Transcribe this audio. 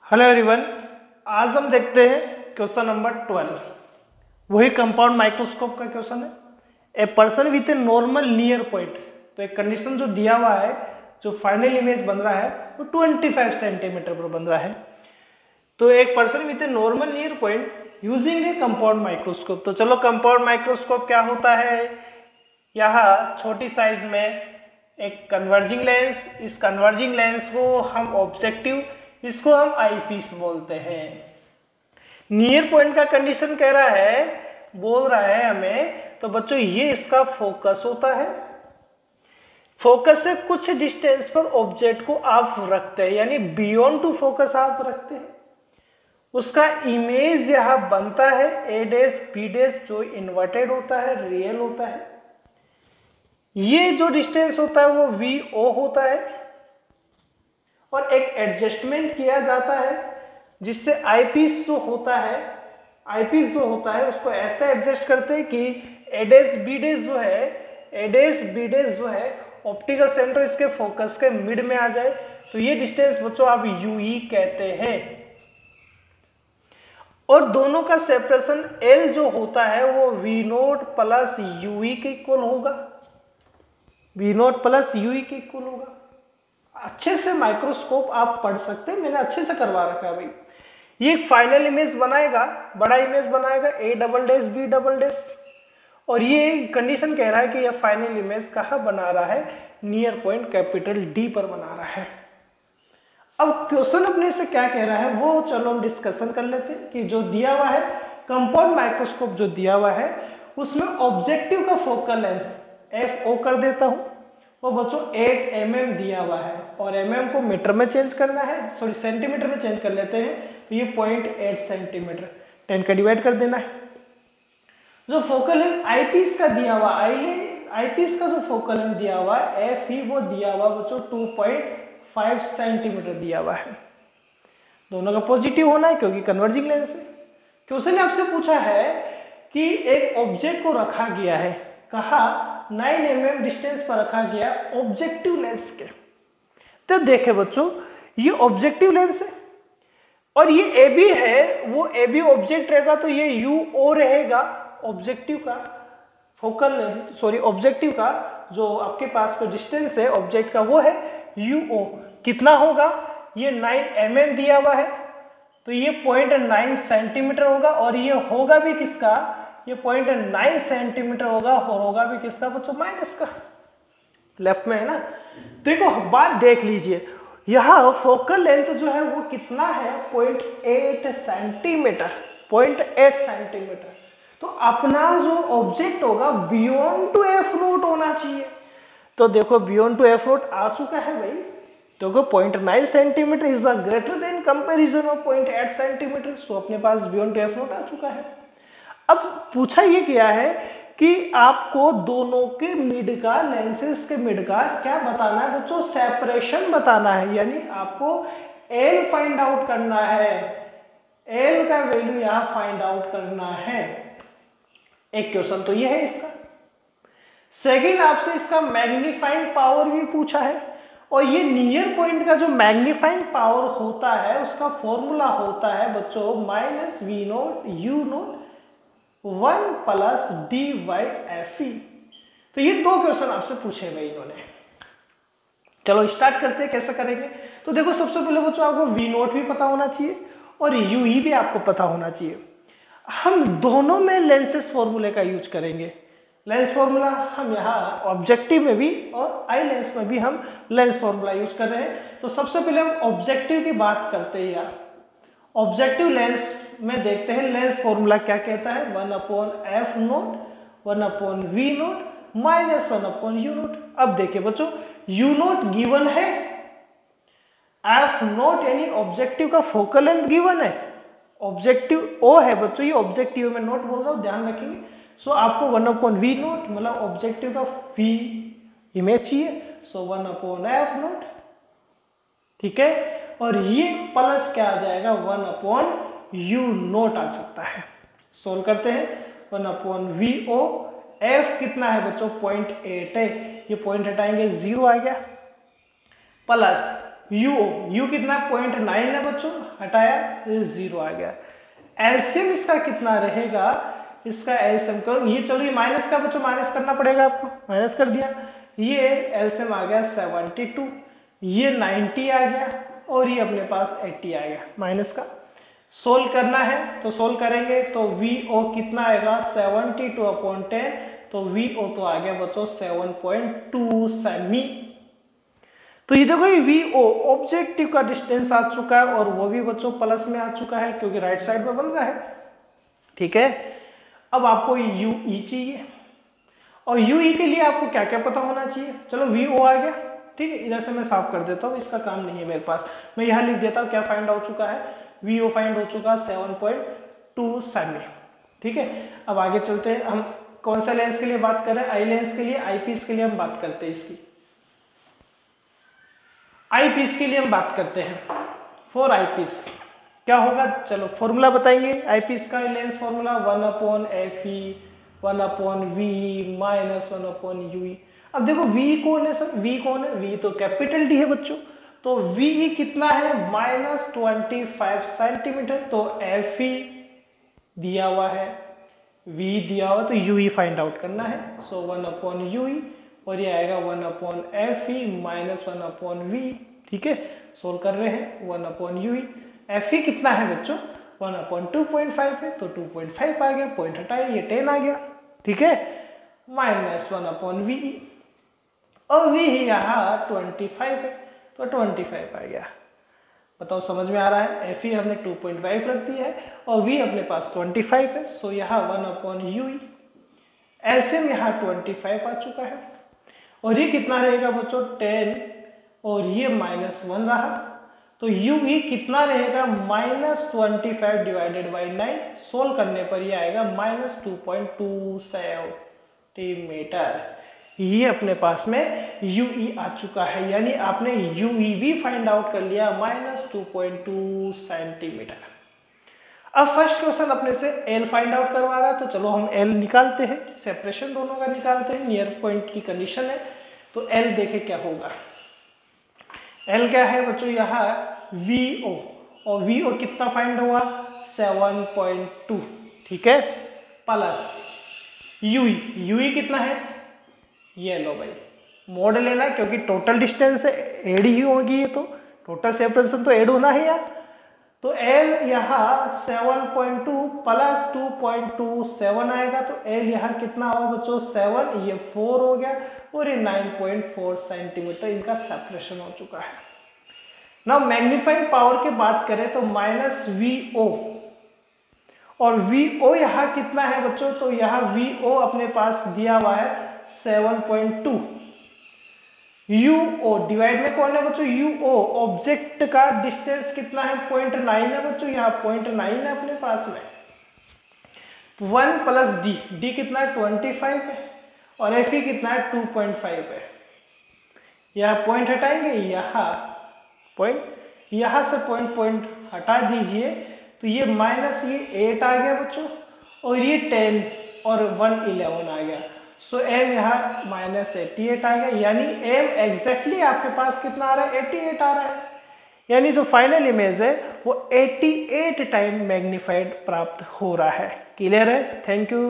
Hello everyone, आज हम देखते हैं क्वेश्चन नंबर 12। वही कंपाउंड माइक्रोस्कोप का क्वेश्चन है। A person with a normal near point, तो एक कंडीशन जो दिया हुआ है, जो फाइनल इमेज बन रहा है वो 25 सेंटीमीटर पर बन रहा है। तो एक person with a normal near point using A compound microscope. तो चलो, कंपाउंड माइक्रोस्कोप क्या होता है। यहाँ छोटी साइज में एक कन्वर्जिंग लेंस, इस कन्वर्जिंग लेंस को हम ऑब्जेक्टिव, इसको हम आईपीस बोलते हैं। नियर पॉइंट का कंडीशन कह रहा है, बोल रहा है हमें, तो बच्चों ये इसका फोकस होता है। फोकस से कुछ डिस्टेंस पर ऑब्जेक्ट को आप रखते हैं, यानी बियॉन्ड टू फोकस आप रखते हैं। उसका इमेज यहां बनता है ए डैश बी डैश, जो इन्वर्टेड होता है, रियल होता है। ये जो डिस्टेंस होता है वो वी ओ होता है, और एक एडजस्टमेंट किया जाता है जिससे आईपीस जो होता है उसको ऐसे एडजस्ट करते हैं कि ए डैश बी डैश जो है ऑप्टिकल सेंटर इसके फोकस के मिड में आ जाए। तो ये डिस्टेंस बच्चों आप यूई कहते हैं। और दोनों का सेपरेशन एल जो होता है वो वी नोट प्लस यूई के इक्वल होगा। अच्छे से माइक्रोस्कोप आप पढ़ सकते हैं, मैंने अच्छे से करवा रखा है भाई। ये एक फाइनल इमेज बनाएगा, बड़ा इमेज बनाएगा A double dash B double dash, और ये कंडीशन कह रहा है कि यह फाइनल इमेज कहाँ बना रहा है, नियर पॉइंट कैपिटल डी पर बना रहा है। अब क्वेश्चन अपने से क्या कह रहा है वो चलो हम डिस्कशन कर लेते हैं। कि जो दिया हुआ है कंपाउंड माइक्रोस्कोप जो दिया हुआ है उसमें ऑब्जेक्टिव का फोकल लेंथ एफ ओ कर देता हूं, वो बच्चों 8 mm दिया हुआ है, और mm को मीटर में चेंज करना है, सॉरी सेंटीमीटर में चेंज कर लेते हैं। तो ये 0.8 सेंटीमीटर, 10 का डिवाइड कर देना है। जो फोकल लेंथ आईपीस का दिया हुआ, आईपीस का जो फोकल लेंथ दिया हुआ एफ ही वो दिया हुआ बच्चों 2.5 सेंटीमीटर दिया हुआ है। दोनों का पॉजिटिव होना है क्योंकि कन्वर्जिंग लेंस है। क्वेश्चन ने आपसे पूछा है कि एक ऑब्जेक्ट को रखा गया है, कहा 9 mm डिस्टेंस पर रखा गया ऑब्जेक्टिव लेंस के। तो देखे बच्चों, ये ऑब्जेक्टिव लेंस है और ये ए बी है, वो ए बी ऑब्जेक्ट रहेगा, तो ये यू ओ रहेगा ऑब्जेक्टिव का फोकल लेंथ, सॉरी ऑब्जेक्टिव का जो आपके पास में डिस्टेंस है ऑब्जेक्ट का वो है यू ओ। कितना होगा, ये 9 mm दिया हुआ है, तो ये 0.9 सेंटीमीटर होगा, और ये होगा भी किसका, ये 0.9 सेंटीमीटर होगा, और होगा भी किसका बच्चों, माइनस का, लेफ्ट में है ना। देखो बात देख लीजिए, यहाँ फोकल लेंथ जो है वो कितना है, 0.8 सेंटीमीटर, 0.8 सेंटीमीटर। तो अपना जो ऑब्जेक्ट होगा बियॉन्ड टू एफ नोट होना चाहिए। तो देखो बियॉन्ड टू एफ नोट आ चुका है भाई। देखो 0.9 centimetre is the greater than comparison of 0.8 centimetre. So अपने पास बियॉन्ड टू एफ नोट आ चुका है। अब पूछा ये गया है कि आपको दोनों के मिड का, लेंसेज के मिड का क्या बताना है बच्चों, सेपरेशन बताना है। यानी आपको एल फाइंड आउट करना है, एल का वैल्यू यहां फाइंड आउट करना है। एक क्वेश्चन तो ये है इसका। सेकंड आपसे इसका मैग्नीफाइंग पावर भी पूछा है, और ये नियर पॉइंट का जो मैग्नीफाइंग पावर होता है उसका फॉर्मूला होता है बच्चों minus V naught U naught 1 plus D Y F E. तो ये दो क्वेश्चन आपसे पूछे भाई इन्होंने। चलो स्टार्ट करते हैं, कैसे करेंगे। तो देखो सबसे पहले बच्चों आपको वी नोट भी पता होना चाहिए और यू ई भी आपको पता होना चाहिए। हम दोनों में लेंसेज फॉर्मूले का यूज करेंगे। लेंस फॉर्मूला हम यहाँ ऑब्जेक्टिव में भी और आई लेंस में भी हम लेंस फॉर्मूला यूज कर रहे हैं। तो सबसे पहले हम ऑब्जेक्टिव की बात करते हैं यार। ऑब्जेक्टिव लेंस में देखते हैं लेंस फॉर्मूला क्या कहता है, 1/f note 1/v note minus 1/u note. अब देखिए बच्चों, u नोट गिवन है, f नोट यानी ऑब्जेक्टिव का फोकल लेंथ गिवन है, ऑब्जेक्टिव o है बच्चों, ये ऑब्जेक्टिव में नोट बोल रहा हूं, ध्यान रखेंगे। सो आपको 1/v नोट मतलब ऑब्जेक्टिव का v इमेज चाहिए, सो 1/f नोट, ठीक है। और ये प्लस क्या आ जाएगा, 1/u नोट आ सकता है। सोल्व करते हैं, 1/vo, f कितना है बच्चों 0.8 है, ये 0.8 आएंगे 0 आ गया, प्लस यू कितना 0.9 है बच्चों, हटाया 0 आ गया। एलसीएम इसका कितना रहेगा, इसका एलसीएम को ये चलो ये माइनस का बच्चों माइनस करना पड़ेगा आपको, माइनस कर दिया, ये एलसीएम आ गया 72, ये 90 आ गया और ये अपने पास 80 आ गया माइनस का। सोल्व करना है तो सोल्व करेंगे तो VO कितना आएगा 72/10, तो VO तो आ गया बच्चों 7.2 सेमी। तो ये देखो ये VO ऑब्जेक्टिव का डिस्टेंस आ चुका है और वो भी बच्चों प्लस में आ चुका है क्योंकि राइट साइड में बन रहा है, ठीक है। अब आपको UE चाहिए और UE के लिए आपको क्या क्या पता होना चाहिए, चलो VO आ गया, ठीक है। इधर से मैं साफ कर देता हूँ, इसका काम नहीं है मेरे पास, मैं यहाँ लिख देता हूँ क्या फाइंड हो चुका है, VO फाइंड हो चुका 7.2 सेमी, ठीक है। अब आगे चलते हैं, हम कौन सा लेंस के लिए बात कर रहे हैं, आई लेंस के लिए, आई पीस के लिए हम बात करते हैं, इसकी आई पीस के लिए हम बात करते हैं। फॉर आई पीस क्या होगा, चलो फॉर्मूला बताएंगे आई पीस का, lens formula 1/FE 1/V minus 1/UE। अब देखो V कौन है सर, V कौन है, V तो कैपिटल D है बच्चों, तो VE कितना है -25 सेंटीमीटर, तो FE दिया हुआ है, V दिया हुआ, तो UE फाइंड आउट करना है, सो 1/UE और ये आएगा 1/FE माइनस 1/V, ठीक है। सोल्व कर रहे हैं 1/UE, FE कितना है बच्चों 1/2.5 है, तो 2.5 आ गया, पॉइंट हटाए ये 10 आ गया, ठीक है, माइनस 1/VE और V यहाँ 25 है, तो 25 आ गया। बताओ समझ में आ रहा है, FE हमने 2.5 रख दिया है और V अपने पास 25 है, सो यहाँ 1/UE, एलसीएम यहाँ 25 आ चुका है और ये कितना रहेगा बच्चों 10 और ये -1 रहा, तो UE कितना रहेगा -25 डिवाइडेड बाई 9, सोल्व करने पर ये आएगा -2.2 सेंटीमीटर। ये अपने पास में UE आ चुका है, यानी आपने UE भी फाइंड आउट कर लिया -2.2 सेंटीमीटर। अब फर्स्ट क्वेश्चन अपने से L फाइंड आउट करवा रहा है, तो चलो हम L निकालते हैं, सेपरेशन दोनों का निकालते हैं, नियर पॉइंट की कंडीशन है, तो L देखे क्या होगा। L क्या है बच्चों यहाँ VO और VO कितना फाइंड हुआ 7.2, ठीक है, प्लस UE कितना है, ये लो भाई मोड लेना क्योंकि टोटल डिस्टेंस एड ही होगी, ये तो टोटल सेपरेशन तो एड होना है यार, तो L यहाँ 7.2 प्लस 2.27 आएगा, तो L यहाँ कितना होगा बच्चों 7, ये 4 हो गया और ये 9.4 सेंटीमीटर इनका सेपरेशन हो चुका है। ना मैग्नीफाइंग पावर की बात करें तो -VO और VO यहाँ कितना है बच्चों, तो यहाँ VO अपने पास दिया हुआ है 7.2, UO डिवाइड में कौन है बच्चों UO, ऑब्जेक्ट का डिस्टेंस कितना है 0.9 है बच्चों, यहाँ 0.9 है अपने पास में, 1 प्लस D कितना है 25 है और FE कितना है 2.5 है, यहाँ पॉइंट हटाएंगे, यहाँ पॉइंट, यहाँ से पॉइंट हटा दीजिए, तो ये माइनस ये 8 आ गया बच्चों और ये 10 और 1 11 आ गया, सो M यहाँ -88 आ गया, यानी M एग्जैक्टली आपके पास कितना आ रहा है 88 आ रहा है, यानी जो फाइनल इमेज है वो 88 टाइम मैग्नीफाइड प्राप्त हो रहा है। क्लियर है, थैंक यू।